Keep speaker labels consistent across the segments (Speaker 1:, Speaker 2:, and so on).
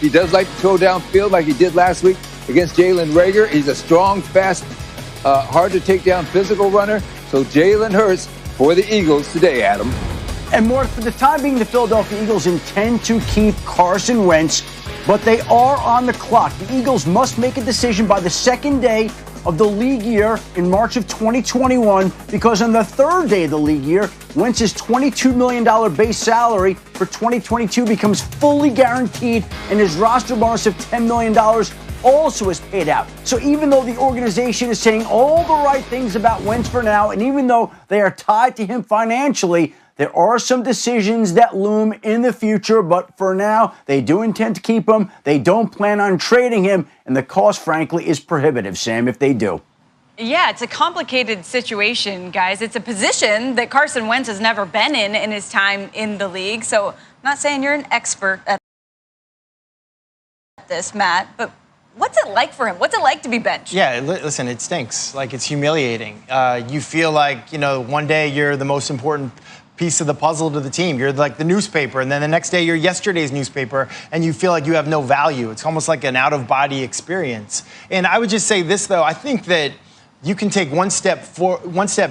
Speaker 1: He does like to throw downfield like he did last week against Jalen Reagor. He's a strong, fast, hard to take down physical runner. So Jalen Hurts for the Eagles today, Adam.
Speaker 2: And more, for the time being, the Philadelphia Eagles intend to keep Carson Wentz, but they are on the clock. The Eagles must make a decision by the second day of the league year in March of 2021, because on the third day of the league year, Wentz's $22 million base salary for 2022 becomes fully guaranteed, and his roster bonus of $10 million also is paid out. So even though the organization is saying all the right things about Wentz for now, and even though they are tied to him financially, there are some decisions that loom in the future, but for now, they do intend to keep him. They don't plan on trading him, and the cost, frankly, is prohibitive, Sam, if they do.
Speaker 3: Yeah, it's a complicated situation, guys. It's a position that Carson Wentz has never been in his time in the league. So I'm not saying you're an expert at this, Matt, but what's it like for him? What's it like to be benched?
Speaker 4: Yeah, listen, it stinks. Like, it's humiliating. You feel like, one day you're the most important piece of the puzzle to the team. You're like the newspaper, and then the next day you're yesterday's newspaper, and you feel like you have no value. It's almost like an out-of-body experience. And I would just say this, though. I think that you can take one step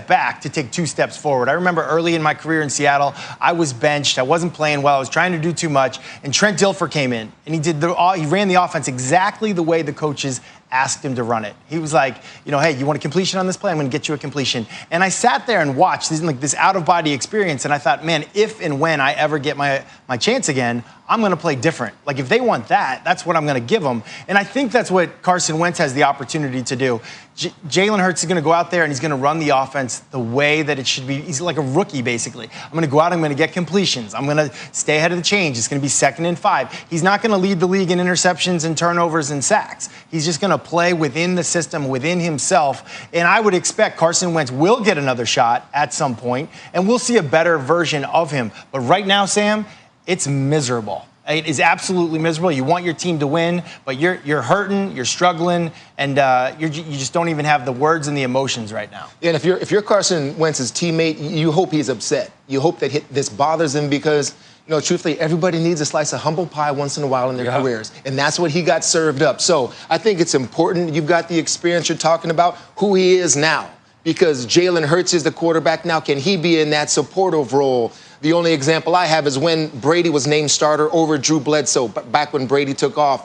Speaker 4: back to take two steps forward. I remember early in my career in Seattle, I was benched. I wasn't playing well. I was trying to do too much. And Trent Dilfer came in, and he ran the offense exactly the way the coaches asked him to run it. He was like, hey, you want a completion on this play? I'm going to get you a completion. And I sat there and watched this out-of-body experience, and I thought, man, if and when I ever get my chance again, I'm going to play different. Like, if they want that, that's what I'm going to give them. And I think that's what Carson Wentz has the opportunity to do. Jalen Hurts is going to go out there and he's going to run the offense the way that it should be. He's like a rookie, basically. I'm going to go out, I'm going to get completions. I'm going to stay ahead of the change. It's going to be 2nd and 5. He's not going to lead the league in interceptions and turnovers and sacks. He's just going to play within the system, within himself. And I would expect Carson Wentz will get another shot at some point, and we'll see a better version of him. But right now, Sam, it's miserable. It is absolutely miserable. You want your team to win, but you're hurting, you're struggling, and you just don't even have the words and the emotions right now.
Speaker 5: And if you're Carson Wentz's teammate, you hope he's upset. You hope that this bothers him because, truthfully, everybody needs a slice of humble pie once in a while in their careers, and that's what he got served up. So I think it's important. You've got the experience you're talking about, who he is now, because Jalen Hurts is the quarterback now. Can he be in that supportive role? The only example I have is when Brady was named starter over Drew Bledsoe. Back when Brady took off,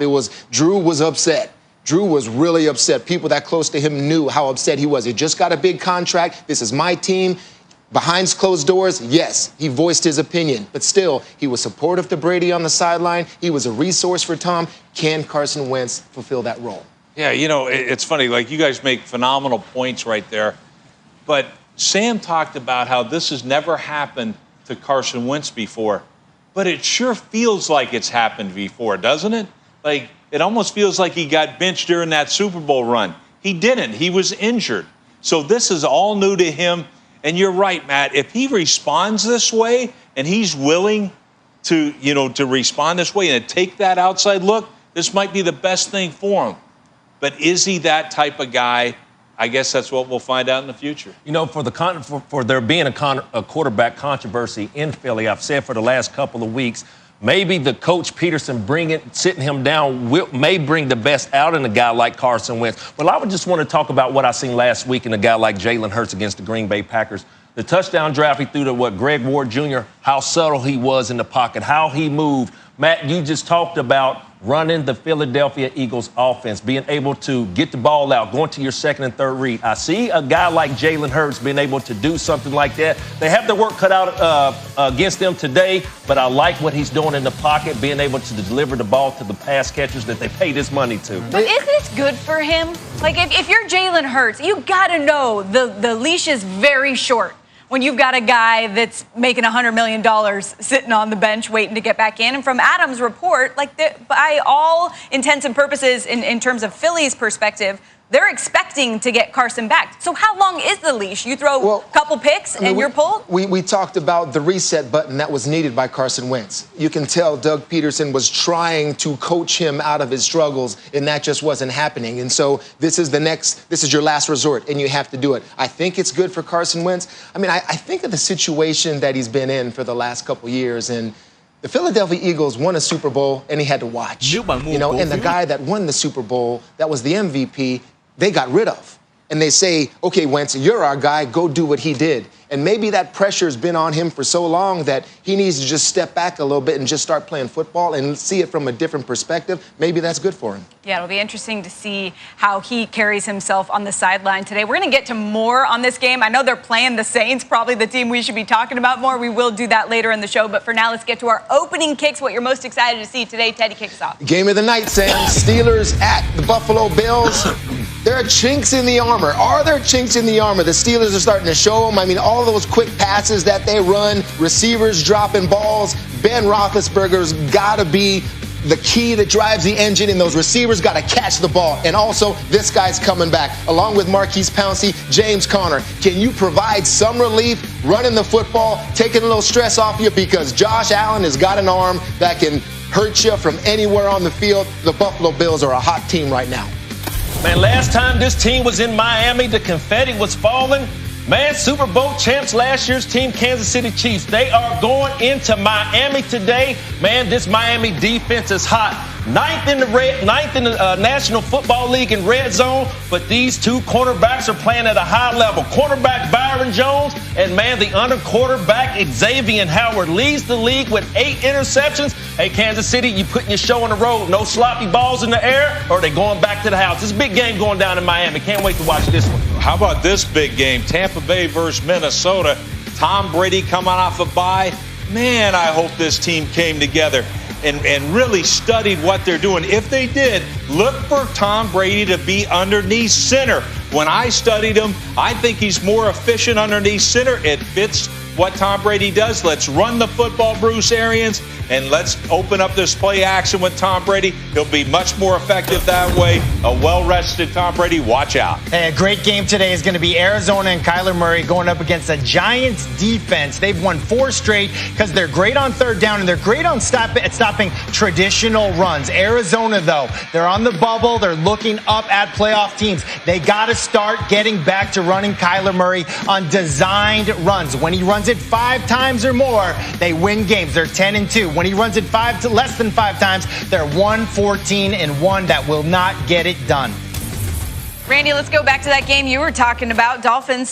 Speaker 5: Drew was upset. Drew was really upset. People that close to him knew how upset he was. He just got a big contract. This is my team. Behind closed doors, yes, he voiced his opinion. But still, he was supportive to Brady on the sideline. He was a resource for Tom. Can Carson Wentz fulfill that role?
Speaker 6: Yeah, it's funny. Like, you guys make phenomenal points right there. But Sam talked about how this has never happened to Carson Wentz before, but it sure feels like it's happened before, doesn't it? Like, it almost feels like he got benched during that Super Bowl run. He didn't. He was injured. So this is all new to him. And you're right, Matt. If he responds this way and he's willing to, to respond this way and to take that outside look, this might be the best thing for him. But is he that type of guy? I guess that's what we'll find out in the future.
Speaker 7: For there being a quarterback controversy in Philly, I've said for the last couple of weeks, maybe the coach Peterson sitting him down may bring the best out in a guy like Carson Wentz. Well, I would just want to talk about what I seen last week in a guy like Jalen Hurts against the Green Bay Packers. The touchdown drive he threw to Greg Ward Jr., how subtle he was in the pocket, how he moved. Matt, you just talked about running the Philadelphia Eagles offense, being able to get the ball out, going to your second and third read. I see a guy like Jalen Hurts being able to do something like that. They have their work cut out against them today, but I like what he's doing in the pocket, being able to deliver the ball to the pass catchers that they paid his money to.
Speaker 3: But isn't it good for him? Like, if you're Jalen Hurts, you got to know the leash is very short when you've got a guy that's making $100 million sitting on the bench waiting to get back in. And from Adam's report, by all intents and purposes, in terms of Philly's perspective, they're expecting to get Carson back. So how long is the leash? You throw a couple picks and you're pulled?
Speaker 5: We talked about the reset button that was needed by Carson Wentz. You can tell Doug Peterson was trying to coach him out of his struggles, and that just wasn't happening. And so this is your last resort, and you have to do it. I think it's good for Carson Wentz. I mean, I think of the situation that he's been in for the last couple years, and The Philadelphia Eagles won a Super Bowl, and he had to watch.
Speaker 8: Nếu bạn mua
Speaker 5: You know,
Speaker 8: cổ
Speaker 5: and the
Speaker 8: phiếu-
Speaker 5: guy that won the Super Bowl, that was the MVP, they got rid of. And they say, okay, Wentz, you're our guy, go do what he did. And maybe that pressure's been on him for so long that he needs to just step back a little bit and just start playing football and see it from a different perspective. Maybe that's good for him.
Speaker 3: Yeah, it'll be interesting to see how he carries himself on the sideline today. We're going to get to more on this game. I know they're playing the Saints, probably the team we should be talking about more. We will do that later in the show. But for now, let's get to our opening kicks, what you're most excited to see today. Teddy kicks off.
Speaker 5: Game of the night, Sam. Steelers at the Buffalo Bills. There are chinks in the armor. Are there chinks in the armor? The Steelers are starting to show them. I mean, all those quick passes that they run, receivers dropping balls. Ben Roethlisberger's got to be the key that drives the engine, and those receivers got to catch the ball. And also, this guy's coming back, along with Marquise Pouncey, James Conner. Can you provide some relief running the football, taking a little stress off you? Because Josh Allen has got an arm that can hurt you from anywhere on the field. The Buffalo Bills are a hot team right now.
Speaker 7: Man, last time this team was in Miami, the confetti was falling. Man, Super Bowl champs last year's team, Kansas City Chiefs, they are going into Miami today. Man, this Miami defense is hot. Ninth in the National Football League in red zone, but these two cornerbacks are playing at a high level. Cornerback Byron Jones and, man, the under quarterback Xavier Howard leads the league with 8 interceptions. Hey, Kansas City, you putting your show on the road. No sloppy balls in the air, or are they going back to the house? It's a big game going down in Miami. Can't wait to watch this one.
Speaker 6: How about this big game? Tampa Bay versus Minnesota. Tom Brady coming off a bye. Man, I hope this team came together and really studied what they're doing. If they did, look for Tom Brady to be underneath center. When I studied him, I think he's more efficient underneath center. It fits what Tom Brady does. Let's run the football, Bruce Arians, and let's open up this play action with Tom Brady. He'll be much more effective that way. A well-rested Tom Brady, watch out.
Speaker 4: Hey, a great game today is going to be Arizona and Kyler Murray going up against a Giants defense. They've won 4 straight because they're great on third down and they're great on stopping traditional runs. Arizona, though, they're on the bubble. They're looking up at playoff teams. They got to start getting back to running Kyler Murray on designed runs. When he runs it 5 times or more, they win games. They're 10-2. When he runs it less than 5 times, they're 1-14-1. That will not get it done.
Speaker 3: Randy, let's go back to that game you were talking about. Dolphins